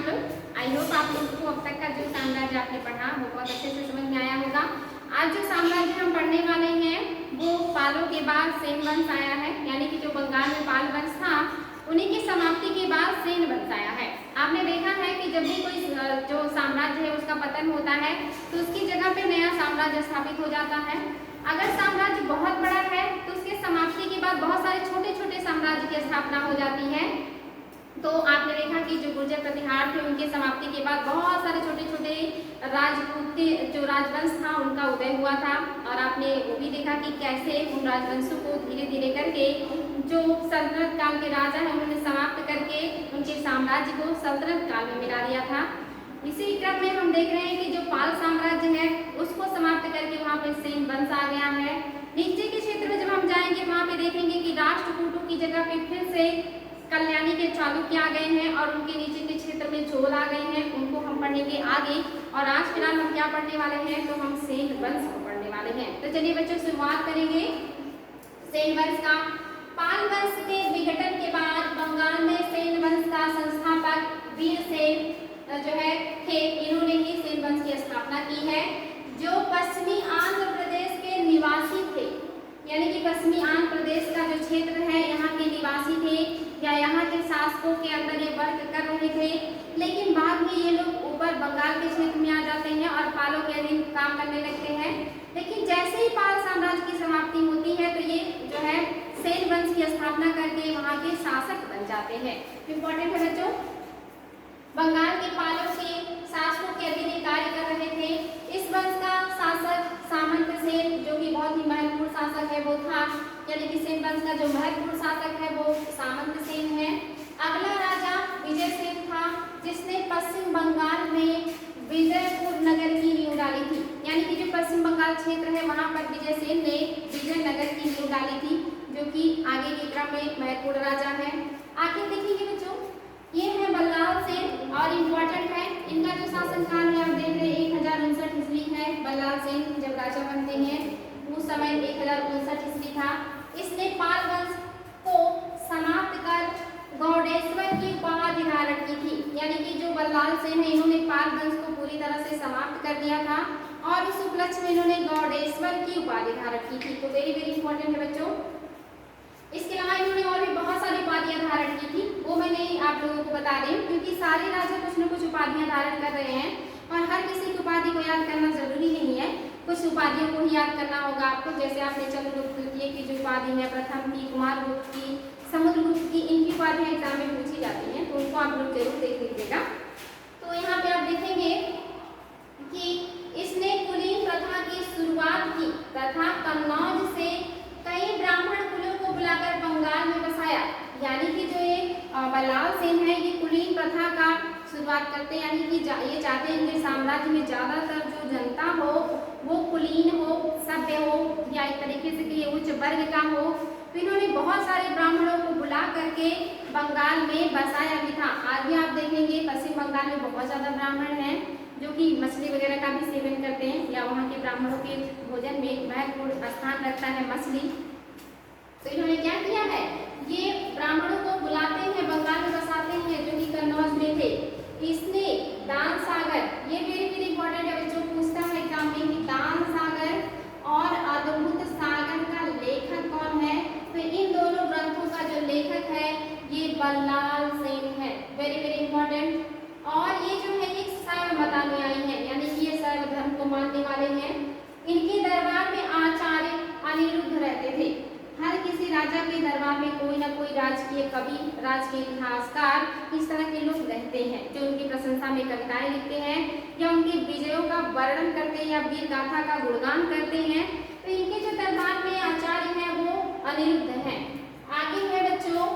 आप लोग। I hope आप लोगों को अब तक का जो साम्राज्य आपने पढ़ा वो बहुत अच्छे से समझ में आया होगा। आज जो साम्राज्य हम पढ़ने वाले हैं वो पालों के बाद सेन वंश आया है, यानी कि जो बंगाल में पाल वंश था उन्हीं की समाप्ति के बाद सेन वंश आया है। आपने देखा है कि जब भी कोई जो साम्राज्य है उसका पतन होता है तो उसकी जगह पे नया साम्राज्य स्थापित हो जाता है। अगर साम्राज्य बहुत बड़ा है तो उसके समाप्ति के बाद बहुत सारे छोटे छोटे साम्राज्य की स्थापना हो जाती है। तो आपने देखा कि जो गुर्जर प्रतिहार थे उनके समाप्ति के बाद बहुत सारे छोटे छोटे राजपूत जो राजवंश था उनका उदय हुआ था, और आपने वो भी देखा कि कैसे उन राजवंशों को धीरे धीरे करके जो सल्तनत काल के राजा हैं उन्होंने समाप्त करके उनके साम्राज्य को सल्तनत काल में मिला दिया था। इसी क्रम में हम देख रहे हैं कि जो पाल साम्राज्य है उसको समाप्त करके वहाँ पे सेन वंश आ गया है। नीचे के क्षेत्र में जब हम जाएंगे वहाँ पे देखेंगे कि राष्ट्रकूटों की जगह पे फिर से कल्याणी के चालुक्य आ गए हैं और उनके नीचे के क्षेत्र में चोल आ गए हैं, उनको हम पढ़ेंगे आगे। और आज फिलहाल हम क्या पढ़ने वाले हैं, तो हम सेन वंश को पढ़ने वाले हैं। तो चलिए बच्चों शुरुआत करेंगे सेन वंश का। पाल वंश के विघटन के बाद बंगाल में सेन वंश का संस्थापक वीरसेन जो है थे, इन्होंने ही सेन वंश की स्थापना की है। जो पश्चिमी आंध्र प्रदेश के निवासी थे, यानी कि पश्चिमी आंध्र प्रदेश का जो क्षेत्र है यहाँ के निवासी थे या यहाँ के शासकों के अंदर ये वर्क कर रहे थे, लेकिन बाद में ये लोग ऊपर बंगाल के क्षेत्र में आ जाते हैं और पालों के अधीन काम करने लगते हैं। लेकिन जैसे ही पाल साम्राज्य की समाप्ति होती है तो ये जो है सेन वंश की स्थापना करके वहाँ के शासक बन जाते हैं। इंपॉर्टेंट है बच्चों, बंगाल के पालों के शासकों के अधीन कार्य कर रहे थे। इस वंश का शासक सामंत सेन जो कि बहुत ही महत्वपूर्ण शासक है वो था, यानी कि सेन वंश का जो महत्वपूर्ण शासक है वो सामंत सेन है। अगला राजा विजय सेन था जिसने पश्चिम बंगाल में विजयपुर नगर की नींव डाली थी, यानी कि जो पश्चिम बंगाल क्षेत्र है वहां पर विजय सेन ने विजय नगर की नींव डाली थी, जो कि आगे के क्रम में महत्वपूर्ण राजा है। आगे देखेंगे बच्चों, ये है बल्लाल सेन और इम्पोर्टेंट है, इनका जो शासनकाल है आप देख रहे हैं 1059 ईस्वी है। बल्लाल सेन जब राजा बनते हैं उस समय 1059 ईस्वी था। इसने पाल वंश को समाप्त कर गौडेश्वर की उपाधि धारण की थी, यानी कि जो बल्लाल सेन है इन्होंने पाल वंश को पूरी तरह से समाप्त कर दिया था और इस उपलक्ष्य में इन्होंने गौडेश्वर की उपाधि धारण की थी। तो वेरी वेरी इंपॉर्टेंट है बच्चों। इसके अलावा इन्होंने और भी बहुत सारी उपाधियां धारण की थी, वो मैं नहीं आप लोगों को बता रही हूँ क्योंकि सारे राजा कुछ न कुछ उपाधियां धारण कर रहे हैं और हर किसी की उपाधि को याद करना जरूरी नहीं है, कुछ उपाधियों को ही याद करना होगा आपको। जैसे आपने चंद्रगुप्त द्वितीय की जो उपाधि है, प्रथम की, कुमारगुप्त की, समुद्रगुप्त की, इनकी उपाधियां एग्जाम में पूछी जाती हैं, तो उनको आप लोग जरूर देख लीजिएगा। तो यहाँ पे आप देखेंगे कि इसने कुलीन प्रथा की शुरुआत की तथा कन्नौज से कई ब्राह्मण कुलों को बुलाकर बंगाल में बसाया, यानी कि जो ये बल्लाल सेन है ये कुलीन प्रथा का शुरुआत करते हैं, यानी कि ये चाहते हैं कि साम्राज्य में ज्यादातर जो जनता हो वो कुलीन हो, सभ्य हो या एक तरीके से कि उच्च वर्ग का हो। तो इन्होंने बहुत सारे ब्राह्मणों को बुला करके बंगाल में बसाया भी था। आज भी आप देखेंगे पश्चिम बंगाल में बहुत ज्यादा ब्राह्मण हैं जो कि मछली वगैरह का भी सेवन करते हैं, या वहाँ के ब्राह्मणों के भोजन में महत्वपूर्ण स्थान रखता है मछली। तो इन्होंने क्या किया है, ये ब्राह्मणों को बुलाते हैं, बंगाल में बसाते हैं जो कि कन्नौज में थे। इसने दान सागर, ये वेरी वेरी इंपॉर्टेंट है बच्चों, पूछता है एग्जाम में कि दान सागर और अद्भुत सागर का लेखक कौन है, तो इन दोनों ग्रंथों का जो लेखक है ये बल्लाल सेन है। Very very important. और ये जो है एक शैव मतानुयायी है, यानी कि ये शैव धर्म को मानने वाले हैं। इनके दरबार में आचार्य अनिरुद्ध रहते थे। हर किसी राजा के दरबार में कोई ना कोई राजकीय कवि, राजकीय इतिहासकार इस तरह के लोग रहते हैं जो उनकी प्रशंसा में कविताएं लिखते हैं या उनके विजयों का वर्णन करते हैं या वीर गाथा का गुणगान करते हैं। तो इनके जो दरबार में आचार्य हैं वो अनिरुद्ध हैं। आगे है बच्चों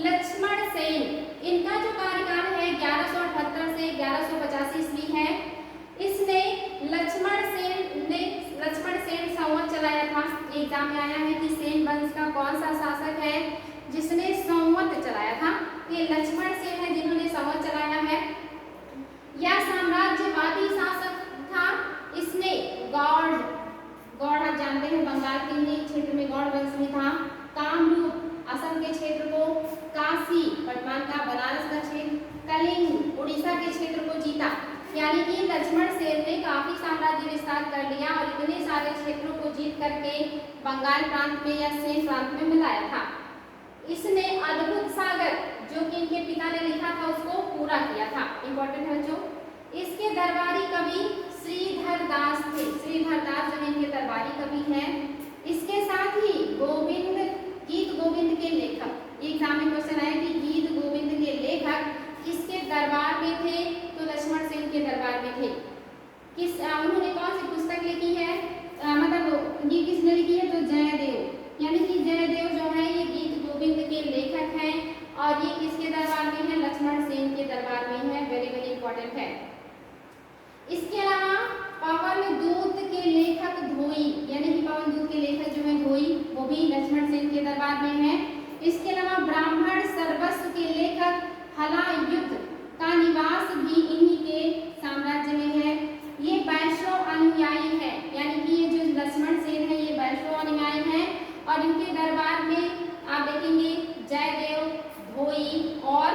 लक्ष्मण सेन, इनका जो कार्यकाल है 1178 से 1185 ईस्वी है। इसने लक्ष्मण सेन संवत चलाया था। एग्जाम में आया है कि सेन वंश का कौन सा शासक है जिसने संवत चलाया था, ये लक्ष्मण सेन है जिन्होंने संवत चलाया है। यह साम्राज्यवादी शासक था। इसने गौड़ आप जानते हैं बंगाल के ही क्षेत्र में गौड़ वंश में था। कामरूप असम के क्षेत्र को, काशी वर्तमान का बनारस का क्षेत्र, कलिंग उड़ीसा के यानी कि लक्ष्मण सेन ने काफी साम्राज्य विस्तार कर लिया और इतने सारे क्षेत्रों को जीत करके बंगाल प्रांत में या सेन प्रांत में मिलाया था। इसने अद्भुत सागर जो कि इनके पिता ने लिखा था उसको पूरा किया था। इंपॉर्टेंट है बच्चों। इसके दरबारी कवि श्रीधर दास थे। श्रीधर दास जो इनके दरबारी कवि हैं। इसके साथ ही गीत गोविंद के लेखक, एग्जाम में क्वेश्चन आया कि गीत गोविंद के लेखक किसके दरबार में थे? तो लक्ष्मण सेन के दरबार में थे। उन्होंने कौन सी पुस्तक लिखी है? मतलब ये किसने लिखी है? तो जयदेव, यानी कि जयदेव जो है ये गीत गोविंद के लेखक हैं और ये किसके दरबार में है? लक्ष्मण सेन के दरबार में है। वेरी वेरी इंपॉर्टेंट है। इसके अलावा पवन दूत के लेखक धोई, यानी कि पवन दूत के लेखक जो है धोई, वो भी लक्ष्मण सेन के दरबार में है। इसके अलावा ब्राह्मण सर्वस्व के लेखक हलायुद्ध का निवास भी इन्हीं के साम्राज्य में है। ये वैष्णव अनुयायी है, यानी कि ये जो लक्ष्मण सेन है ये वैष्णव अनुयायी है और इनके दरबार में आप देखेंगे जयदेव, धोई और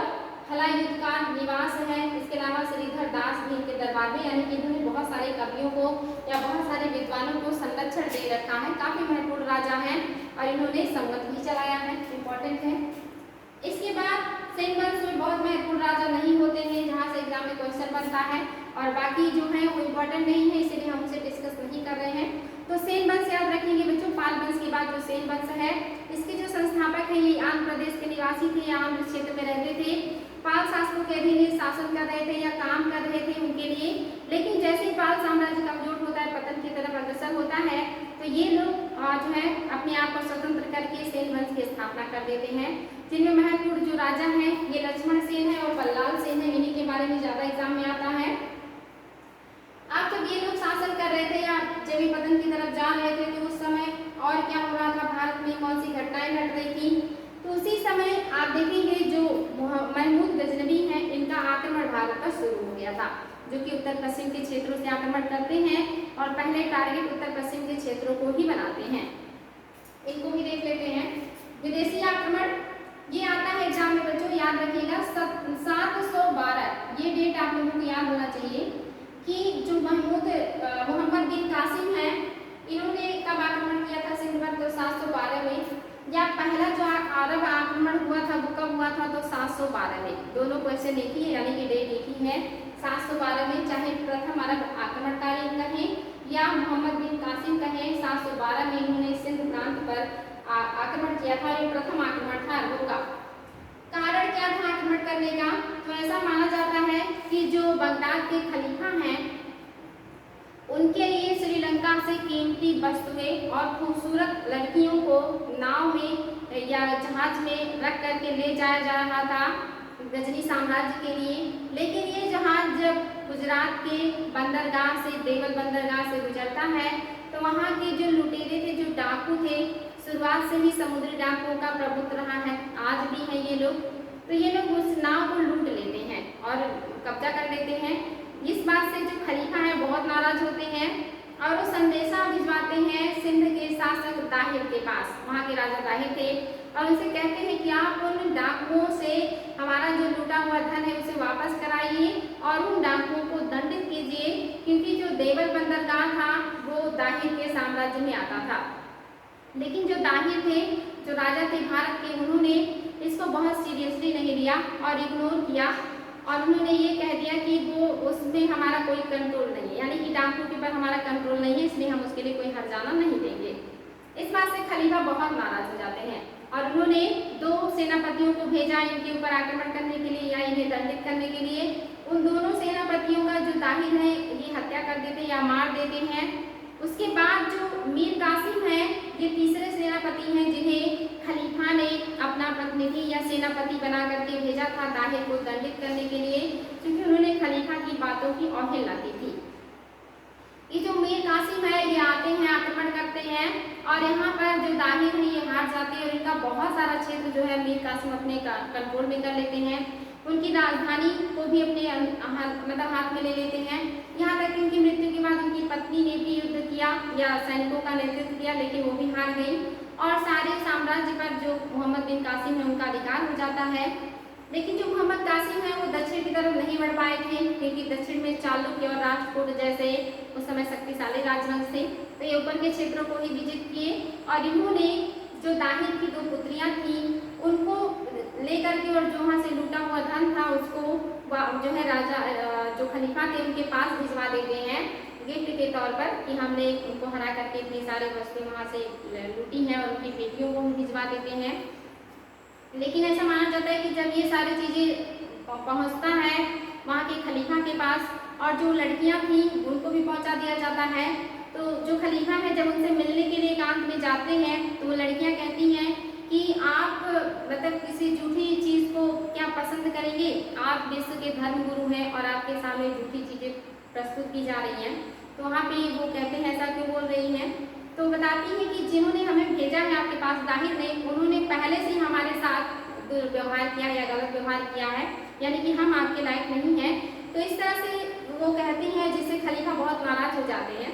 हलायुद्ध का निवास है। इसके अलावा श्रीधर दास भी इनके दरबार में, यानी कि इन्होंने बहुत सारे कवियों को या बहुत सारे विद्वानों को संरक्षण दे रखा है। काफी महत्वपूर्ण राजा हैं और इन्होंने संवत भी चलाया है। इंपॉर्टेंट है। इसके बाद सेन वंश में बहुत महत्वपूर्ण राजा नहीं होते हैं जहाँ से एग्जाम में क्वेश्चन बनता है और बाकी जो है वो इम्पोर्टेंट नहीं है, इसीलिए हम उसे डिस्कस नहीं कर रहे हैं। तो सेन वंश याद रखेंगे बच्चों। पाल वंश के बाद जो सेन वंश है इसके जो संस्थापक है ये आंध्र प्रदेश के निवासी थे, आंध्र क्षेत्र में रहते थे। पाल शासकों के अधीन शासन कर रहे थे या काम कर रहे थे उनके लिए। लेकिन जैसे ही पाल साम्राज्य कमजोर होता है, पतन की तरफ अग्रसर होता है, तो ये लोग जो है अपने आप को स्वतंत्र करके सेन वंश की स्थापना कर देते हैं। जिनमें महत्वपूर्ण जो राजा हैं ये लक्ष्मण सेन है और बल्लाल सेन है। इन्हीं के बारे में ज्यादा एग्जाम में आता है। अब जब ये लोग शासन कर रहे थे या जब ये पतन की तरफ जा रहे थे तो उस समय और क्या हो रहा था, भारत में कौन सी घटनाएं घट रही थी? तो उसी समय आप देखेंगे जो महमूद गजनवी हैं इनका आक्रमण भारत पर शुरू हो गया था, जो कि उत्तर पश्चिम के क्षेत्रों से आक्रमण करते हैं और पहले टारगेट उत्तर पश्चिम के क्षेत्रों को ही बनाते हैं। इनको भी देख लेते हैं। विदेशी आक्रमण ये आता है एग्जाम में बच्चों, याद रखिएगा 712। ये डेट आप लोगों को याद होना चाहिए कि जो मोहम्मद बिन कासिम है इन्होंने कब आक्रमण किया था सिंध पर? तो 712 में। या पहला जो अरब आक्रमण हुआ था वो कब हुआ था? तो 712 में। दोनों क्वेश्चन एक ही है, यानी कि डेट एक ही है 712 में। चाहे प्रथम अरब आक्रमणकारी कहें या मोहम्मद बिन कासिम कहें, 712 में इन्होंने सिंध प्रांत पर आक्रमण किया था। ये प्रथम आक्रमण था अरबों का। कारण क्या था आक्रमण करने का? तो ऐसा माना जाता है कि जो बगदाद के खलीफा हैं उनके लिए श्रीलंका से कीमती वस्तुएं और खूबसूरत लड़कियों को नाव में या जहाज में रख करके ले जाया जा रहा था गजनी साम्राज्य के लिए। लेकिन ये जहाज जब गुजरात के बंदरगाह से, देवल बंदरगाह से गुजरता है तो वहाँ के जो लुटेरे थे, जो डाकू थे, शुरुआत से ही समुद्री डाकुओं का प्रभुत्व रहा है, आज भी है ये लोग। तो ये लोग उस नाव को लूट लेते हैं और कब्जा कर लेते हैं। इस बात से जो खलीफा है बहुत नाराज होते हैं और वो संदेशा भिजवाते हैं सिंध के शासक दाहिर के पास। वहाँ के राजा दाहिर थे और उनसे कहते हैं कि आप उन डाकुओं से हमारा जो लूटा हुआ धन है उसे वापस कराइए और उन डाकुओं को दंडित कीजिए, क्योंकि जो देवल बंदरगाह था वो दाहिर के साम्राज्य में आता था। लेकिन जो दाहिर थे, जो राजा थे भारत के, उन्होंने इसको बहुत सीरियसली नहीं लिया और इग्नोर किया और उन्होंने ये कह दिया कि वो उसमें हमारा कोई कंट्रोल नहीं है, यानी कि डाकुओं के ऊपर हमारा कंट्रोल नहीं है, इसलिए हम उसके लिए कोई हर्जाना नहीं देंगे। इस बात से खलीफा बहुत नाराज हो जाते हैं और उन्होंने 2 सेनापतियों को भेजा इनके ऊपर आक्रमण करने के लिए या इन्हें दंडित करने के लिए। उन दोनों सेनापतियों का जो दाहिर है ये हत्या कर देते या मार देते हैं। उसके बाद जो मीर कासिम है ये तीसरे सेनापति हैं जिन्हें खलीफा ने अपना प्रतिनिधि या सेनापति बना करके भेजा था दाहिर को दंडित करने के लिए, क्योंकि उन्होंने खलीफा की बातों की अवहेलना की थी। ये जो मीर कासिम है ये आते हैं, आक्रमण करते हैं और यहाँ पर जो दाहिर है ये हार जाते हैं और इनका बहुत सारा क्षेत्र जो है मीर कासिम अपने कंट्रोल में कर लेते हैं। उनकी राजधानी को भी अपने हाथ में ले लेते हैं। यहाँ तक इनकी मृत्यु के बाद उनकी पत्नी ने भी युद्ध किया या सैनिकों का नेतृत्व किया, लेकिन वो भी हार गई और सारे साम्राज्य पर जो मोहम्मद बिन कासिम है उनका अधिकार हो जाता है। लेकिन जो मोहम्मद कासिम है वो दक्षिण की तरफ नहीं बढ़ पाए थे, क्योंकि दक्षिण में चालुक्य और राजपूत जैसे उस समय शक्तिशाली राजवंश थे, तो ये ऊपर के क्षेत्रों को ही विजित किए। और इन्होंने जो दाहिर की 2 पुत्रियां थी उनको लेकर के और जो वहाँ से लूटा हुआ धन था उसको जो है राजा जो खलीफा थे उनके पास भिजवा देते हैं गिफ्ट के तौर पर, कि हमने उनको हरा करके इतनी सारी वस्तुएं वहाँ से लूटी हैं, और उनकी बेटियों को भिजवा देते हैं। लेकिन ऐसा माना जाता है कि जब ये सारी चीज़ें पहुँचता है वहाँ के खलीफा के पास और जो लड़कियाँ थी उनको भी पहुँचा दिया जाता है, तो जो खलीफा है जब उनसे मिलने के लिए एकांत में जाते हैं तो वो लड़कियाँ कहती हैं कि आप मतलब किसी झूठी चीज़ को क्या पसंद करेंगे, आप विश्व के धर्म गुरु हैं और आपके सामने झूठी चीज़ें प्रस्तुत की जा रही हैं। तो वहाँ पे वो कहते हैं ऐसा क्यों बोल रही हैं, तो बताती हैं कि जिन्होंने हमें भेजा है आपके पास दाहिर ने, उन्होंने पहले से हमारे साथ दुर्व्यवहार किया या गलत व्यवहार किया है, यानी कि हम आपके लायक नहीं हैं। तो इस तरह से वो कहती हैं जिससे खलीफा बहुत नाराज हो जाते हैं।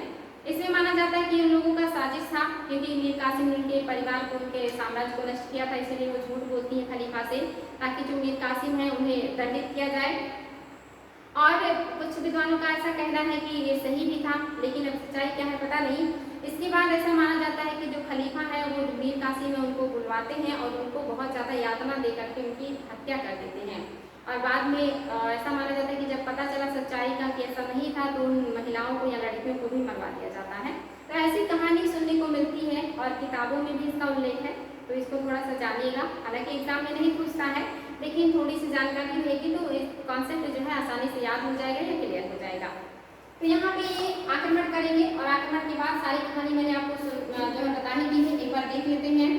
इसमें माना जाता है कि उन लोगों का साजिश था, क्योंकि मीर कासिम ने उनके परिवार को उनके साम्राज्य को नष्ट किया था, इसलिए वो झूठ बोलती हैं खलीफा से, ताकि जो मीर कासिम है उन्हें दंडित किया जाए। और कुछ विद्वानों का ऐसा कहना है कि ये सही भी था, लेकिन अब सच्चाई क्या है पता नहीं। इसके बाद ऐसा माना जाता है कि जो खलीफा है वो मीर कासिम है उनको बुलवाते हैं और उनको बहुत ज़्यादा यातना दे करके उनकी हत्या कर देते हैं। और बाद में ऐसा माना जाता है कि जब पता चला सच्चाई का कि ऐसा नहीं था, तो उन महिलाओं को या लड़कियों को भी मरवा दिया जाता है। तो ऐसी कहानी सुनने को मिलती है और किताबों में भी इसका उल्लेख है, तो इसको थोड़ा सा जानिएगा। हालांकि एग्जाम में नहीं पूछता है, लेकिन थोड़ी सी जानकारी रहेगी तो इस कॉन्सेप्ट जो है आसानी से याद हो जाएगा या क्लियर हो जाएगा। तो यहाँ पे ये आक्रमण करेंगे और आक्रमण के बाद सारी कहानी मैंने आपको जो है बता ही दी है, एक बार देख लेते हैं।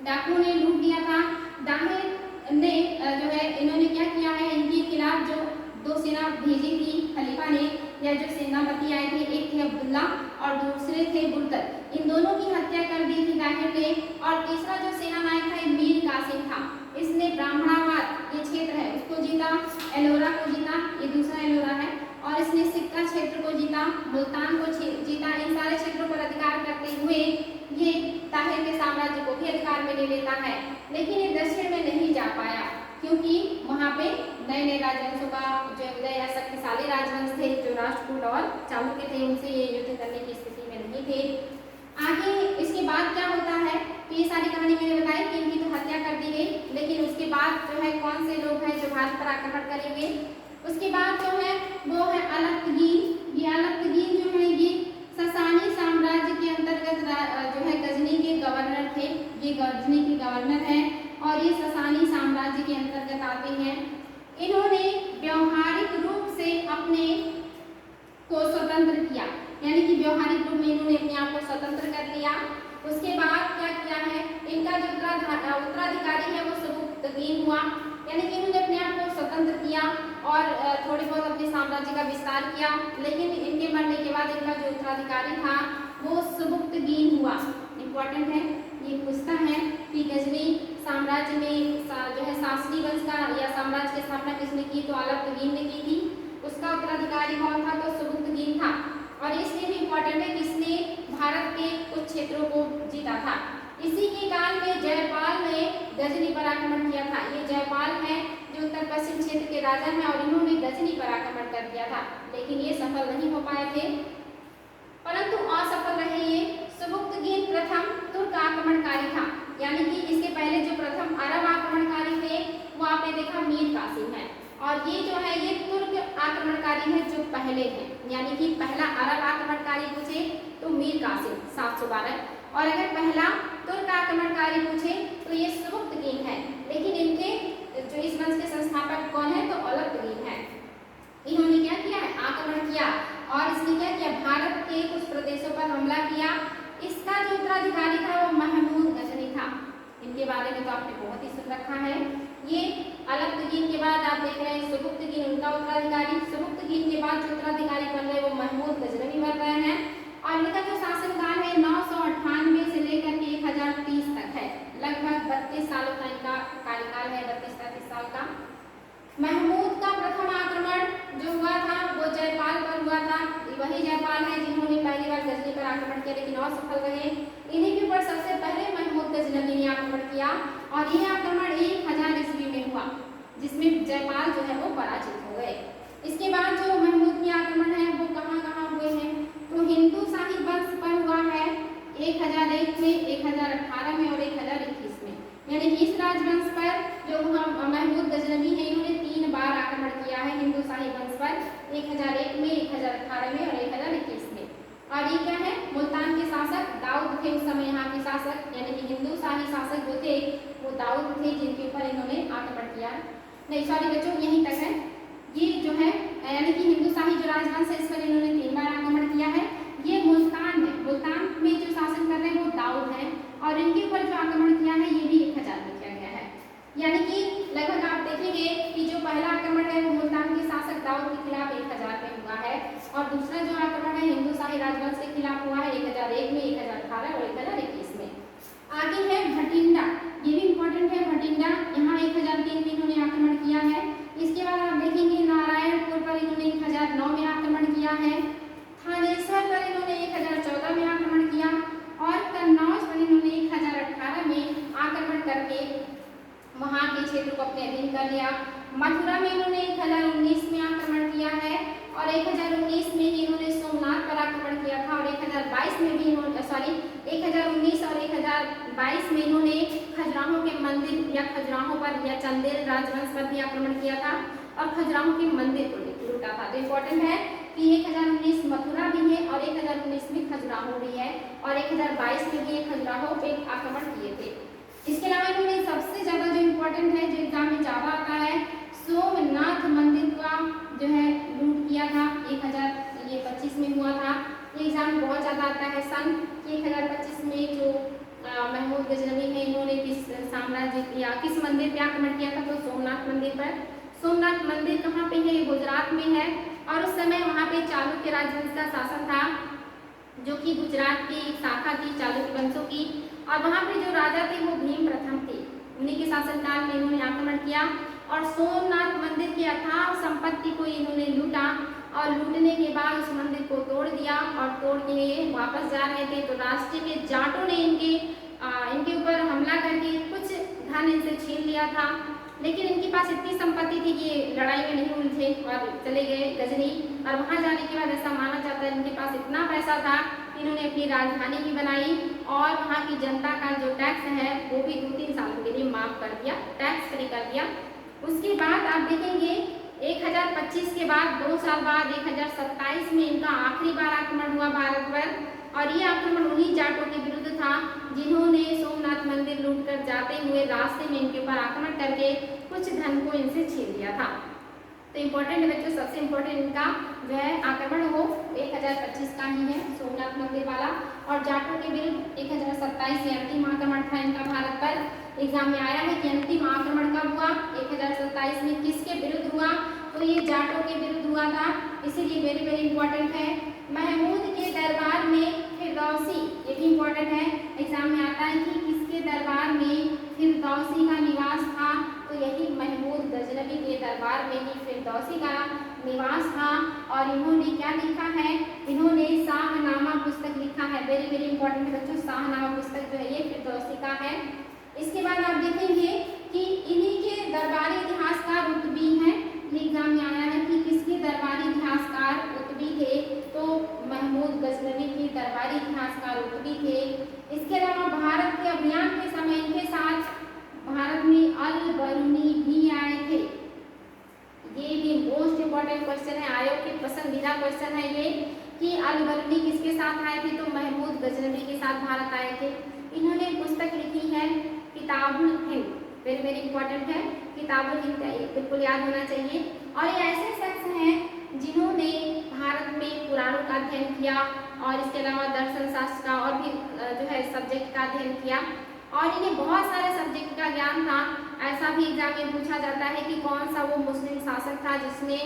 डाकुओं ने लूट लिया था, दाहिर ने जो है इन्होंने क्या किया है, इनके खिलाफ जो 2 सेना भेजी थी खलीफा ने, या जो सेनापति आए थे, एक थे अब्दुल्ला और दूसरे थे बुर्तर, इन दोनों की हत्या कर दी थी दाहिर ने। और तीसरा जो सेना नायक था मीर कासिम था, इसने ब्राह्मणाबाद ये क्षेत्र है उसको जीता, एलोरा को जीता, ये दूसरा एलोरा है, और इसने सिक्का क्षेत्र को जीता, मुल्तान को जीता। इन सारे क्षेत्रों पर अधिकार करते हुए ये ताहिर के साम्राज्य को भी अधिकार में ले लेता है, लेकिन ये दक्षिण में नहीं जा पाया, क्योंकि वहाँ पे नए नए राजवंशों का जो उदय या शक्तिशाली राजवंश थे जो राष्ट्रकूट और चालुक्य थे, उनसे ये युद्ध करने की स्थिति में नहीं थे। आगे इसके बाद क्या होता है, तो ये सारी कहानी मैंने बताई कि इनकी तो हत्या कर दी गई, लेकिन उसके बाद जो है कौन से लोग हैं जो भारत पर आक्रमण करेंगे। उसके बाद जो है वो है अलतगीन। ये अलतगीन जो है ये ससानी साम्राज्य के अंतर्गत जो है गजनी के गवर्नर थे, ये गजनी के गवर्नर हैं और ये ससानी साम्राज्य के अंतर्गत आते हैं। इन्होंने व्यवहारिक रूप से अपने को स्वतंत्र किया, यानी कि व्यवहारिक रूप में इन्होंने अपने आप को स्वतंत्र कर लिया। उसके बाद क्या किया है, इनका जो उत्तराधिकारी है वो सबुक्तगीन हुआ, यानी कि इन्होंने अपने आप को स्वतंत्र किया और थोड़ी बहुत अपने साम्राज्य का विस्तार किया, लेकिन इनके मरने के बाद इनका जो उत्तराधिकारी था वो सबुक्तगीन हुआ। इम्पोर्टेंट है, ये पूछता है कि गजनी साम्राज्य में जो है शासनी वंश का या साम्राज्य की स्थापना किसने की, तो अलतगीन ने की थी। उसका उत्तराधिकारी कौन था, तो सबुक्तगीन था। और इसलिए भी इम्पोर्टेंट है कि इसने भारत के कुछ क्षेत्रों को जीता था। इसी के काल में जयपाल ने गजनी पर आक्रमण किया था। ये जयपाल है जो उत्तर पश्चिम क्षेत्र के राजा हैं और इन्होंने गजनी पर आक्रमण कर दिया था, लेकिन ये सफल नहीं हो पाए थे, परंतु असफल रहे। ये सबुक्तगीन प्रथम तुर्क आक्रमणकारी था, यानी कि इसके पहले जो प्रथम अरब आक्रमणकारी थे वो आपने देखा मीर कासिम है, और ये जो है ये तुर्क आक्रमणकारी है जो पहले हैं, यानी कि पहला अरब आक्रमणकारी पूछे तो मीर कासिम 712, और अगर पहला तुर्क आक्रमणकारी पूछे तो ये सबुक्तगीन है। लेकिन इनके जो इस वंश के संस्थापक कौन है, तो अलतगीन है। इन्होंने क्या किया है, आक्रमण किया, और इसने क्या किया, भारत के कुछ प्रदेशों पर हमला किया। इसका जो उत्तराधिकारी था वो महमूद गजनी था। इनके बारे में तो आपने बहुत ही सुन रखा है। ये अलतगीन के बाद आप देख रहे हैं सबुक्तगीन उनका उत्तराधिकारी, सबुक्तगीन के बाद जो उत्तराधिकारी बन रहे वो महमूद गजनवी बन रहे हैं, और इनका जो शासनकाल है 998 से लेकर के 1030 तक है, लगभग 32 सालों का इनका कार्यकाल है, 32-33 साल का। महमूद का प्रथम आक्रमण जो हुआ था वो जयपाल पर हुआ था। वही जयपाल है जिन्होंने पहली बार गजनी पर आक्रमण किया, लेकिन असफल रहे। इन्हीं के ऊपर सबसे पहले महमूद गजनवी ने आक्रमण किया, और यह आक्रमण 1000 ईस्वी में हुआ। इसके बाद जो महमूद के आक्रमण है वो कहाँ कहाँ हुए हैं, तो हिंदू शाही वंश पर हुआ है 1001 में, 1018 में और 1021 में। यानी कि इस राजवंश पर जो महमूद गजनवी है इन्होंने 3 बार आक्रमण किया है हिंदू शाही वंश पर, 1001 में, 1018 में और 1021 में। और ये क्या है, मुल्तान के शासक दाऊद थे उस समय यहाँ के शासक, यानी कि हिंदू शाही शासक जो थे वो दाऊद थे जिनके ऊपर इन्होंने आक्रमण किया। नहीं सॉरी बच्चों, यहीं तक है। ये जो है यानी कि हिंदू शाही जो राजवंश है इस पर इन्होंने 3 बार आक्रमण किया है। ये मुल्तान है, मुल्तान में जो शासन कर रहे हैं वो दाऊद है और इनके ऊपर जो आक्रमण किया है ये भी 1000 में किया गया है। यानी कि लगभग आप देखेंगे कि जो पहला आक्रमण है वो मुल्तान के शासक दाऊद के खिलाफ 1000 में हुआ है और दूसरा जो आक्रमण है हिंदू शाही राजवंश के खिलाफ हुआ है 1001 में, 1018 और 1021 में। आगे है भटिंडा, ये भी इम्पोर्टेंट है। भटिंडा यहाँ 1003 में इन्होंने आक्रमण किया है। इसके बाद आप देखेंगे नारायणपुर पर इन्होंने 1009 में आक्रमण किया है। थानेश्वर पर इन्होंने 1014 में आक्रमण किया और कन्नौज पर इन्होंने 1018 में आक्रमण करके वहाँ के क्षेत्र को अपने अधीन कर लिया। मथुरा में इन्होंने 1019 में आक्रमण किया है और 1019 में ही इन्होंने सोमनाथ पर आक्रमण किया था और 1022 में भी इन्होंने 1019 और 1022 में इन्होंने खजुराहो के मंदिर या खजुराहो पर या चंदेल राजवंश पर भी आक्रमण किया था और खजुराहो के मंदिर को लूटा था। तो इम्पोर्टेंट है कि 1019 मथुरा भी है और 1019 में खजुराहो भी है और 1022 में भी खजुराहो पे आक्रमण किए थे। इसके अलावा इन्होंने सबसे ज्यादा जो इम्पोर्टेंट है जो एग्जाम में ज्यादा आता है, सोमनाथ मंदिर का जो है लूट किया था 1025 में हुआ था। ये एग्जाम में बहुत ज्यादा आता है। सन 1025 में जो महमूद गजनवी है इन्होंने किस साम्राज्य या किस मंदिर पे आक्रमण किया था, तो सोमनाथ मंदिर पर। सोमनाथ मंदिर कहाँ पे है, गुजरात में है और उस समय वहाँ पे चालुक्य राजवंश का शासन था जो कि गुजरात की एक शाखा थी चालुक्य वंशों की और वहाँ पे जो राजा थे वो भीम प्रथम थे। उन्हीं के शासनकाल में इन्होंने आक्रमण किया और सोमनाथ मंदिर की अथाह संपत्ति को इन्होंने लूटा और लूटने के बाद उस मंदिर को तोड़ दिया और तोड़ के ये वापस जा रहे थे तो रास्ते के जाटों ने इनके ऊपर हमला करके कुछ धन इनसे छीन लिया था। लेकिन इनके पास इतनी संपत्ति थी कि लड़ाई में नहीं उलझे और चले गए गजनी और वहां जाने के बाद ऐसा माना जाता है इनके पास इतना पैसा था इन्होंने अपनी राजधानी भी बनाई और वहाँ की जनता का जो टैक्स है वो भी 2-3 सालों के लिए माफ कर दिया, टैक्स फ्री कर दिया। उसके बाद आप देखेंगे 1025 के बाद 2 साल बाद 1027 में इनका आखिरी बार आक्रमण हुआ भारत पर और ये आक्रमण उन्हीं जाटों के विरुद्ध था जिन्होंने सोमनाथ मंदिर लूटकर जाते हुए रास्ते में इनके ऊपर आक्रमण करके कुछ धन को इनसे छीन लिया था। तो इम्पोर्टेंट बच्चों सबसे इम्पोर्टेंट इनका जो है आक्रमण वो 1025 का ही है सोमनाथ मंदिर वाला और जाटों के विरुद्ध 1027 में अंतिम आक्रमण था इनका भारत पर। एग्जाम में आया है कि अंतिम आक्रमण कब हुआ, 1027 में किसके विरुद्ध हुआ, तो ये जाटों के विरुद्ध हुआ था, इसीलिए वेरी वेरी इंपॉर्टेंट है। महमूद के दरबार में फिरदौसी, ये भी इम्पोर्टेंट है, एग्जाम में आता है कि किसके दरबार में फिरदौसी का निवास था, तो यही महमूद गजनवी के दरबार में ही फिरदौसी का निवास था और इन्होंने क्या लिखा है, इन्होंने शाहनामा पुस्तक लिखा है। वेरी वेरी इंपॉर्टेंट बच्चों, शाहनामा पुस्तक जो है ये फिरदौसी का है। इसके बाद आप देखेंगे कि इन्हीं के दरबारी इतिहासकार रुतबी हैं, ये एग्जाम में आया है कि किसके दरबारी इतिहासकार रुतबी थे, तो महमूद गजनवी के दरबारी इतिहासकार रुतबी थे। इसके अलावा भारत के अभियान के समय इनके साथ भारत में अल बरूनी भी आए थे। ये भी मोस्ट इम्पोर्टेंट क्वेश्चन है, आयोग के पसंदीदा क्वेश्चन है ये कि अल बरूनी किसके साथ आए थे, तो महमूद गजनवी के साथ भारत आए थे। इन्होंने पुस्तक लिखी है किताबुल हिंद, वेरी वेरी इंपॉर्टेंट है, किताबुल हिंद बिल्कुल याद होना चाहिए। और ये ऐसे शख्स हैं जिन्होंने भारत में पुराणों का अध्ययन किया और इसके अलावा दर्शन शास्त्र का और भी जो है सब्जेक्ट का अध्ययन किया और इन्हें बहुत सारे सब्जेक्ट का ज्ञान था। ऐसा भी एग्जाम में पूछा जाता है कि कौन सा वो मुस्लिम शासक था जिसने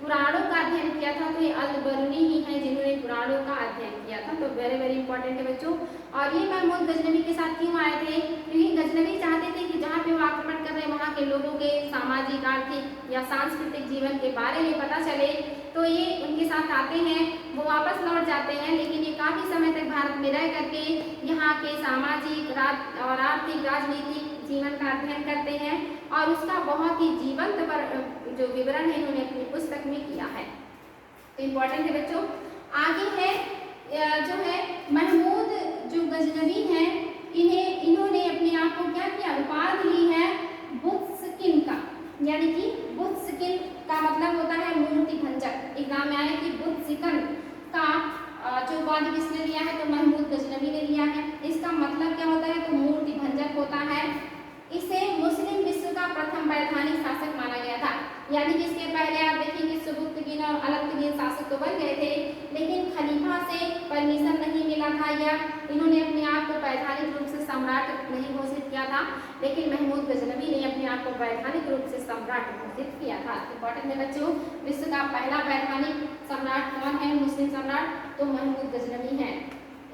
पुराणों का अध्ययन किया था, तो ये अल बरूनी ही है जिन्होंने पुराणों का अध्ययन किया था। तो वेरी वेरी इंपॉर्टेंट है बच्चों। और ये महमूद गजनवी के साथ क्यों आए थे, क्योंकि गजनवी चाहते थे कि जहाँ पे वो आक्रमण कर रहे हैं वहाँ के लोगों के सामाजिक आर्थिक या सांस्कृतिक जीवन के बारे में पता चले, तो ये उनके साथ आते हैं, वो वापस लौट जाते हैं, लेकिन ये काफ़ी समय तक भारत में रह करके यहाँ के सामाजिक और आर्थिक राजनीतिक जीवन का अध्ययन करते हैं और उसका बहुत ही जीवंत जो विवरण है इन्होंने अपनी पुस्तक में किया है। तो इम्पोर्टेंट है बच्चों। आगे है जो है महमूद जो गजनवी हैं, इन्होंने अपने आप को क्या किया, उपाधि ली है बुत्सकिन का, यानी कि बुत्सकिन का मतलब होता है मूर्ति भंजक। एग्जाम में आया कि बुत्सकिन का जो उपाधि किसने लिया है, तो महमूद गजनवी ने लिया है। इसका मतलब क्या होता है, तो मूर्ति भंजक होता है। इसे मुस्लिम विश्व का प्रथम वैधानिक शासक माना गया था, यानी कि इसके पहले आप देखेंगे सुबुक्तगीन और अलतगीन शासक तो बन गए थे, लेकिन खलीफा से परमिशन नहीं मिला था या इन्होंने अपने आप को वैधानिक रूप से सम्राट नहीं घोषित किया था, लेकिन महमूद गजनवी ने अपने आप को वैधानिक रूप से सम्राट घोषित किया था। इंपॉर्टेंट है बच्चों, विश्व का पहला वैधानिक सम्राट कौन है, मुस्लिम सम्राट, तो महमूद गजनवी है।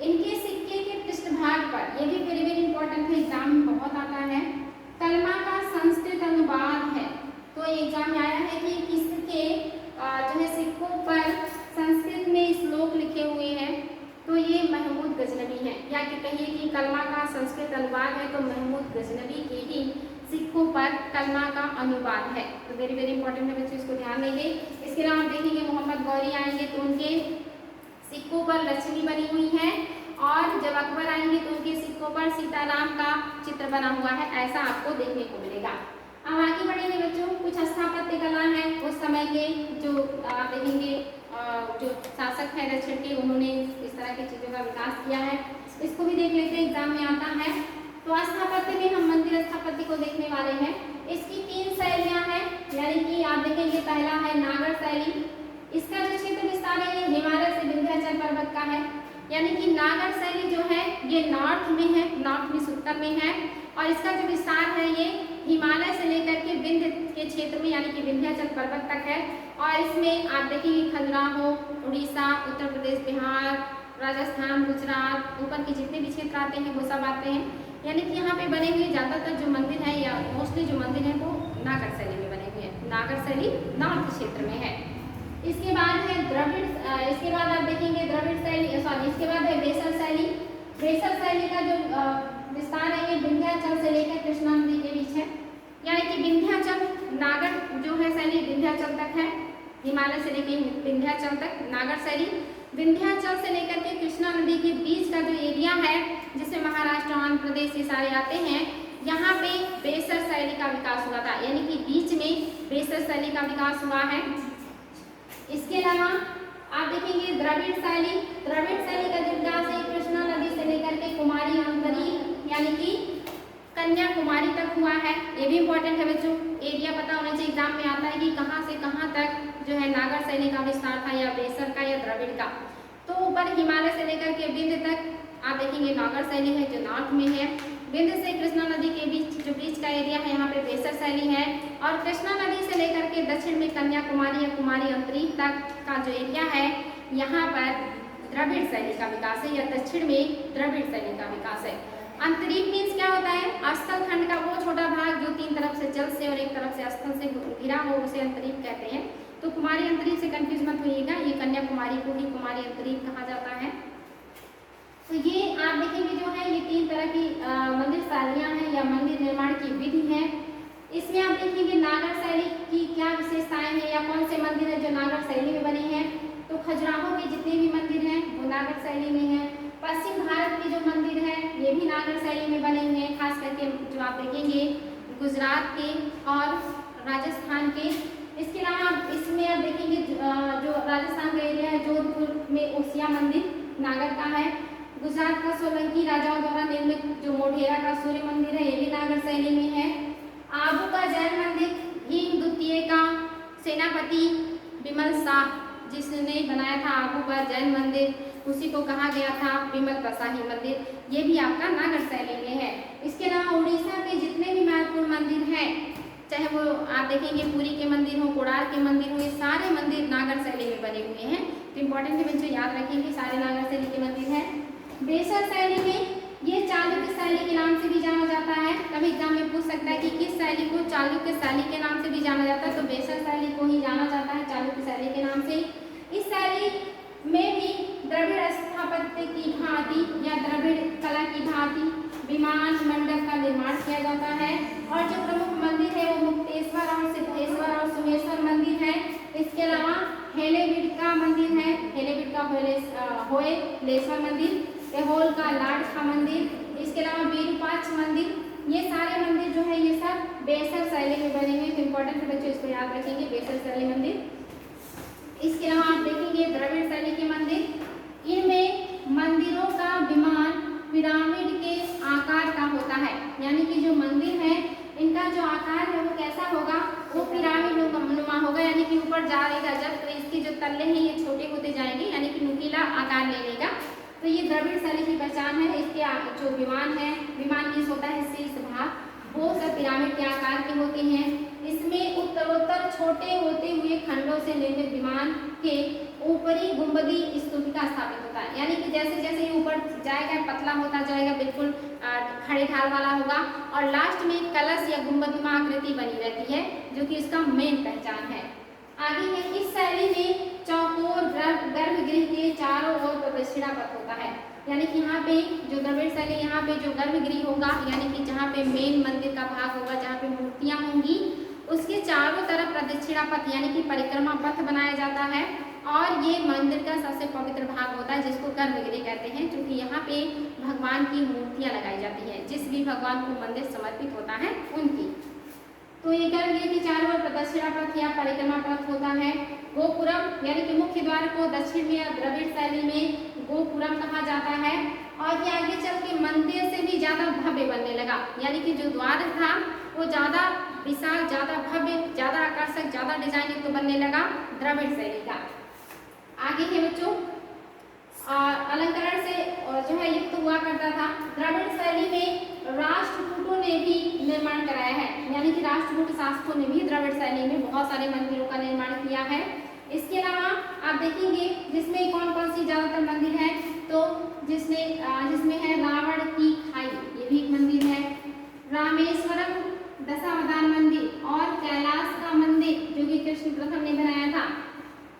इनके सिक्के के पृष्ठभाग पर, ये भी वेरी वेरी इंपॉर्टेंट है, एग्जाम में बहुत आता है, कलमा का संस्कृत अनुवाद है। तो एग्जाम में आया है कि किसके जो है सिक्कों पर संस्कृत में श्लोक लिखे हुए हैं, तो ये महमूद गजनवी है, या कि कहिए कि कलमा का संस्कृत अनुवाद है, तो महमूद गजनवी के ही सिक्कों पर कलमा का अनुवाद है। तो वेरी वेरी इंपॉर्टेंट है बच्चों, इसको ध्यान देंगे। इसके अलावा देखेंगे मोहम्मद गौरी आएंगे तो उनके सिक्कों पर लक्ष्मी बनी हुई है, और जब अकबर आएंगे तो उनके सिक्कों पर सीताराम का चित्र बना हुआ है, ऐसा आपको देखने को मिलेगा। अब आगे बढ़ेंगे बच्चों, कुछ स्थापत्य कला है उस समय के, जो आप देखेंगे जो शासक है दक्षिण के, उन्होंने इस तरह की चीज़ों का विकास किया है, इसको भी देख लेते हैं, एग्जाम में आता है। तो स्थापत्य में हम मंदिर स्थापत्य को देखने वाले हैं। इसकी 3 शैलियाँ हैं, यानी कि आप देखेंगे पहला है नागर शैली। इसका जो क्षेत्र विस्तार है ये हिमालय से विंध्याचल पर्वत का है, यानी कि नागर शैली जो है ये नॉर्थ में है, नॉर्थ में उत्तर में है, और इसका जो विस्तार है ये हिमालय से लेकर के विंध्य के क्षेत्र में यानी कि विंध्याचल पर्वत तक है। और इसमें आप देखेंगे खजुराहो, उड़ीसा, उत्तर प्रदेश, बिहार, राजस्थान, गुजरात, ऊपर के जितने भी क्षेत्र आते हैं वो सब आते हैं, यानी कि यहाँ पे बने हुए ज़्यादातर जो मंदिर है या मोस्टली जो मंदिर है वो नागर शैली में बने हुए हैं। नागर शैली नॉर्थ क्षेत्र में है। इसके बाद है द्रविड़, इसके बाद आप देखेंगे द्रविड़ शैली, सॉरी इसके बाद है बेसर शैली। बेसर शैली का जो विस्तार है ये विंध्याचल से लेकर कृष्णा नदी के बीच है, यानी कि विंध्याचल नागर जो है शैली विंध्याचल तक है, हिमालय से लेकर विंध्याचल तक नागर शैली। विंध्याचल से लेकर के कृष्णा नदी के बीच का जो एरिया है जिसमें महाराष्ट्र, आंध्र प्रदेश ये सारे आते हैं, यहाँ पे बेसर शैली का विकास हुआ था, यानी कि बीच में बेसर शैली का विकास हुआ है। इसके अलावा आप देखेंगे द्रविड़ शैली। द्रविड़ शैली का जो विकास है कृष्णा नदी से लेकर के कुमारी अंतरी यानी कि कन्याकुमारी तक हुआ है। ये भी इंपॉर्टेंट है बच्चों, एरिया पता होना चाहिए, एग्जाम में आता है कि कहाँ से कहाँ तक जो है नागर शैली का विस्तार था, या बेसर का या द्रविड़ का। तो ऊपर हिमालय से लेकर के विंध्य तक आप देखेंगे नागर शैली है जो नॉर्थ में है। विंध्य से कृष्णा नदी के बीच जो बीच का एरिया है यहाँ पे बेसर शैली है, और कृष्णा नदी से लेकर के दक्षिण में कन्याकुमारी या कुमारी अंतरिक्ष तक का जो एरिया है यहाँ पर द्रविड़ शैली का विकास है, या दक्षिण में द्रविड़ शैली का विकास है। अंतरिक्ष मीन्स क्या होता है, स्थल खंड का वो छोटा भाग जो 3 तरफ से जल से और एक तरफ से स्थल से घिरा हो, उसे अंतरिक्ष कहते हैं। तो कुमारी अंतरिक्ष से कंफ्यूज मत होइएगा, ये कन्याकुमारी को ही कुमारी अंतरिक्ष कहा जाता है। तो ये आप देखेंगे जो है ये 3 तरह की मंदिर शैलियाँ हैं या मंदिर निर्माण की विधि है। इसमें आप देखेंगे नागर शैली की क्या विशेषताएं हैं या कौन से मंदिर हैं जो नागर शैली में बने हैं। तो खजुराहो के जितने भी मंदिर हैं वो नागर शैली में हैं। पश्चिम भारत के जो मंदिर हैं ये भी नागर शैली में बने हुए हैं, खास करके जो आप देखेंगे गुजरात के और राजस्थान के। इसके अलावा इसमें आप देखेंगे जो राजस्थान का एरिया है जोधपुर में ओसिया मंदिर नागर का है। गुजरात का सोलंकी राजाओं द्वारा निर्मित जो मोढेरा का सूर्य मंदिर है ये भी नागर शैली में है। आबू का जैन मंदिर भीम द्वितीय का सेनापति विमल शाह जिसने बनाया था आबू का जैन मंदिर, उसी को कहा गया था विमल प्रसाही मंदिर, ये भी आपका नागर शैली में है। इसके अलावा उड़ीसा के जितने भी महत्वपूर्ण मंदिर हैं, चाहे वो आप देखेंगे पुरी के मंदिर हो, कोणार्क के मंदिर हो, ये सारे मंदिर नागर शैली में बने हुए हैं। तो इंपॉर्टेंट है बच्चों, याद रखेंगे सारे नागर शैली के मंदिर हैं। बेसर शैली में ये चालुक्य शैली के नाम से भी जाना जाता है। कभी एग्जाम में पूछ सकता है कि किस शैली को चालुक्य शैली के नाम से भी जाना जाता है, तो बेसर शैली को ही जाना जाता है चालुक्य शैली के नाम से। इस शैली में भी द्रविड़ स्थापत्य की भांति या द्रविड़ कला की भांति विमान मंडप का निर्माण किया जाता है। और जो प्रमुख मंदिर है वो मुक्तेश्वर और सिद्धेश्वर और सुमेश्वर हेलेबीड का मंदिर है, हेलेबीड का होयलेश्वर मंदिर, एहोल का लाड का मंदिर, इसके अलावा विरूपाक्ष मंदिर, ये सारे मंदिर जो है ये सब बेसर शैली में बने हुए। तो इम्पोर्टेंट है बच्चों, इसको याद रखेंगे, बेसर शैली मंदिर। इसके अलावा आप देखेंगे द्रविड़ शैली के मंदिर, इनमें मंदिरों का विमान पिरामिड के आकार का होता है, यानी कि जो मंदिर है इनका जो आकार है वो कैसा होगा, वो पिरामिड नुमा होगा, यानी कि ऊपर जाएगा जब तो इसके जो तल्ले हैं ये छोटे होते जाएंगे, यानी कि नुकीला आकार ले लेगा। तो ये द्रविड़ शैली की पहचान है। इसके जो विमान है, विमान मीन्स होता है शीर्ष भाग, वो सब पिरामिड के आकार के होते हैं। इसमें उत्तरोत्तर छोटे होते हुए खंडों से निर्मित विमान के ऊपरी गुंबदी स्तूपिका स्थापित होता है, यानी कि जैसे जैसे ये ऊपर जाएगा पतला होता जाएगा, बिल्कुल खड़े ढाल वाला होगा, और लास्ट में कलश या गुंबदनुमा आकृति बनी रहती है, जो कि इसका मेन पहचान है। आगे है, इस शैली में चौकोर गर्भगृह के चारों ओर प्रदक्षिणा पथ होता है, यानी कि यहाँ पे जो द्रविड़ शैली, यहाँ पे जो गर्भगृह होगा, यानी कि जहाँ पे मेन मंदिर का भाग होगा, जहाँ पे मूर्तियाँ होंगी, उसके चारों तरफ प्रदक्षिणा पथ यानी कि परिक्रमा पथ बनाया जाता है, और ये मंदिर का सबसे पवित्र भाग होता है, जिसको गर्भगृह कहते हैं, क्योंकि यहाँ पे भगवान की मूर्तियाँ लगाई जाती हैं, जिस भी भगवान को मंदिर समर्पित होता है उनकी। तो ये गर्भगृह के चारों ओर प्रदक्षिणा पथ या परिक्रमा पथ होता है। गोपुरम यानी कि मुख्य द्वार को दक्षिण में या द्रविड़ शैली में गोपुरम कहा जाता है, और ये आगे चल के मंदिर से भी ज्यादा भव्य बनने लगा, यानी कि जो द्वार था वो ज्यादा विशाल, ज्यादा भव्य, ज्यादा आकर्षक, ज्यादा डिजाइन युक्त बनने लगा द्रविड़ शैली का। आगे है बच्चों, अलंकरण से जो है युक्त हुआ करता था। द्रविड़ शैली में राष्ट्रकूटों ने भी निर्माण कराया है, यानी कि राष्ट्रकूट शासकों ने भी द्रविड़ शैली में बहुत सारे मंदिरों का निर्माण किया है। इसके अलावा आप देखेंगे जिसमें कौन कौन सी ज्यादातर मंदिर है, तो जिसमें है रावण की खाई, ये भी एक मंदिर है, रामेश्वरम दशावतार मंदिर और कैलाश का मंदिर जो कि कृष्ण प्रथम ने बनाया था।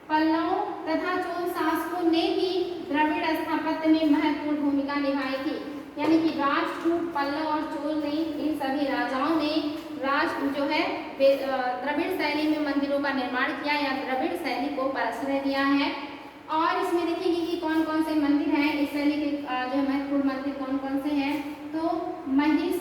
पल्लवों तथा चोल शासकों ने भी द्रविड़ स्थापत्य में महत्वपूर्ण भूमिका निभाई थी, यानी कि राष्ट्रकूट, पल्लव और चोल ने, इन सभी राजाओं ने जो है द्रविड़ शैली में मंदिरों का निर्माण किया या द्रविड़ शैली को प्रश्रय दिया है। और इसमें देखेंगे कि कौन कौन से मंदिर हैं इस शैली के, जो है महत्वपूर्ण मंदिर कौन कौन से हैं, तो महिष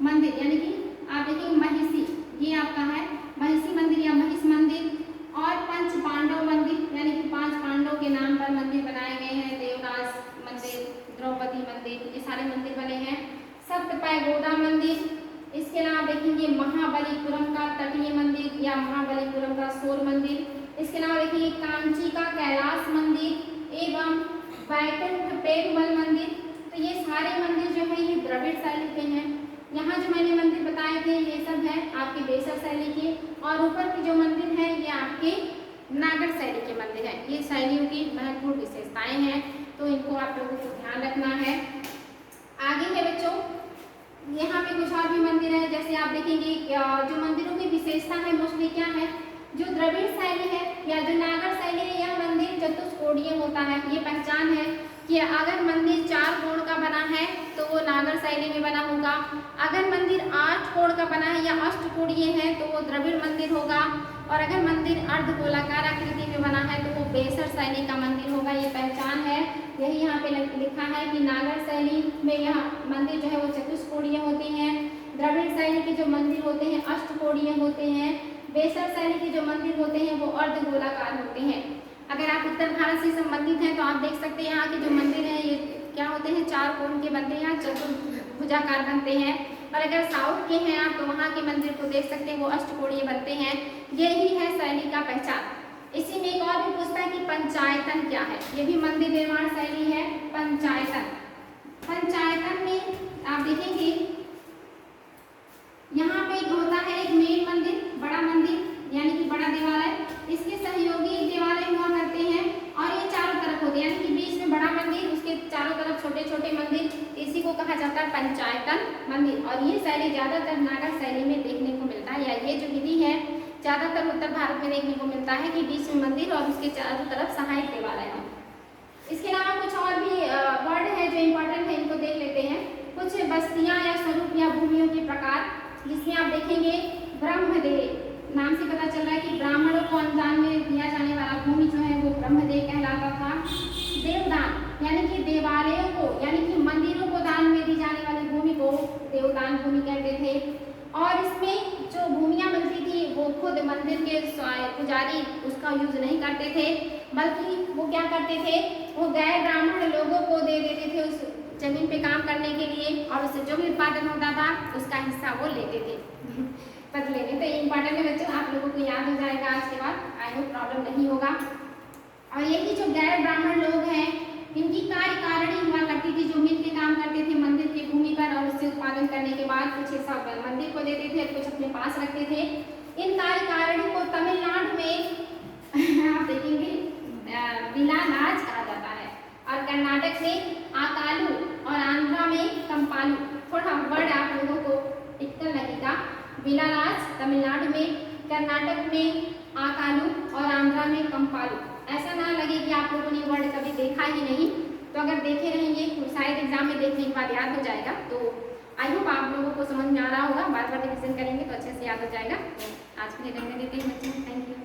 मंदिर, यानी कि आप देखिए महिषी, ये आपका है महिषी मंदिर या महिष मंदिर, और पंच पांडव मंदिर, यानी कि 5 पांडव के नाम पर मंदिर बनाए गए हैं, देवराज मंदिर, द्रौपदी मंदिर, ये सारे मंदिर बने हैं। सप्तपैगोडा मंदिर, इसके अलावा देखेंगे महाबलीपुरम का तटीय मंदिर या महाबलीपुरम का शोर मंदिर, इसके अलावा देखिए कांची का कैलाश मंदिर एवं वैकुंठ पेरुमल मंदिर। तो ये सारे मंदिर जो है ये द्रविड़ शैली के हैं। यहाँ जो मैंने मंदिर बताए थे ये सब है आपके बेसर शैली के, और ऊपर के जो मंदिर हैं ये आपके नागर शैली के मंदिर हैं। ये शैलियों की महत्वपूर्ण विशेषताएं हैं, तो इनको आप लोगों को ध्यान रखना है। आगे है बच्चों, यहाँ पे कुछ और भी मंदिर है, जैसे आप देखेंगे जो मंदिरों की विशेषता है मोस्टली क्या है, जो द्रविड़ शैली है या जो नागर शैली है, यह मंदिर चतुष्कोणीय होता है। ये पहचान है कि अगर मंदिर 4 कोण का बना है तो वो नागर शैली में बना होगा, अगर मंदिर 8 कोण का बना है या अष्टकोणीय है तो वो द्रविड़ मंदिर होगा, और अगर मंदिर अर्धगोलाकार आकृति में बना है तो वो बेसर शैली का मंदिर होगा। ये पहचान है, यही यहाँ पे लिखा है कि नागर शैली में यह मंदिर जो है वो चतुष्कोणीय होते हैं, द्रविड़ शैली के जो मंदिर होते हैं अष्टकोणीय होते हैं, बेसर शैली के जो मंदिर होते हैं वो अर्धगोलाकार होते हैं। अगर आप उत्तर भारत से संबंधित हैं तो आप देख सकते हैं यहाँ के जो मंदिर हैं ये क्या होते हैं, 4 कोण के बनते हैं, चतुर्भुजाकार बनते हैं, और अगर साउथ के हैं आप तो वहाँ के मंदिर को देख सकते हैं वो अष्टकोणीय बनते हैं। यही है शैली का पहचान। इसी में एक और भी पूछता है कि पंचायतन क्या है, ये भी मंदिर निर्माण शैली है। पंचायतन, पंचायतन में आप देखेंगे यहाँ पे होता है एक मेन मंदिर, बड़ा मंदिर यानी कि बड़ा देवालय, इसके सहयोगी देवालय हुआ करते हैं, और ये चारों तरफ होते हैं, यानी कि बीच में बड़ा मंदिर, उसके चारों तरफ छोटे छोटे मंदिर, इसी को कहा जाता है पंचायतन मंदिर। और ये शैली ज्यादातर नागर शैली में देखने को मिलता है, या ये जो विधि है ज्यादातर उत्तर भारत में देखने को मिलता है कि बीच में मंदिर और उसके चारों तरफ सहायक देवालय हो। इसके अलावा कुछ और भी वर्ड है जो इम्पोर्टेंट है, इनको देख लेते हैं। कुछ बस्तियां या स्वरूप या भूमियों के प्रकार, जिसमें आप देखेंगे ब्रह्मदेह, नाम से पता चल रहा है कि ब्राह्मणों को अनुदान में दिया जाने वाला भूमि जो है जो मंदिर के पुजारी उसका यूज नहीं करते थे, बल्कि वो क्या करते थे, वो गैर ब्राह्मण लोगों को दे देते थे उस जमीन पे काम करने के लिए, और उससे जो भी उत्पादन होता था उसका हिस्सा वो लेते थे बदले में। तो इम्पोर्टेंट है बच्चों, आप लोगों को याद हो जाएगा आज के बाद, आई होप प्रॉब्लम नहीं होगा। और यही जो गैर ब्राह्मण लोग हैं, इनकी कार्यकारिणी हुआ करती थी, जो मिल के काम करते थे मंदिर की भूमि पर, और उससे उत्पादन करने के बाद कुछ हिस्सा मंदिर को देते थे, कुछ अपने पास रखते थे। इन कार्यकारिणी को तमिलनाडु में आप देखेंगे विलालाज कहा जाता है, और कर्नाटक में आकालू, और आंध्रा में कंपालू। थोड़ा वर्ड आप लोगों को टिकल लगेगा, विलालाज तमिलनाडु में, कर्नाटक में आकालू और आंध्रा में कंपालू। ऐसा ना लगे कि आप लोगों ने वर्ड कभी देखा ही नहीं, तो अगर देखे रहेंगे तो शायद एग्जाम में देखने के बाद याद हो जाएगा। तो आई होप आप लोगों को समझ में आ रहा होगा, बार बार रिविजन करेंगे तो अच्छे से याद हो जाएगा। तो आज के लिए करने देते हैं बच्चों, थैंक यू।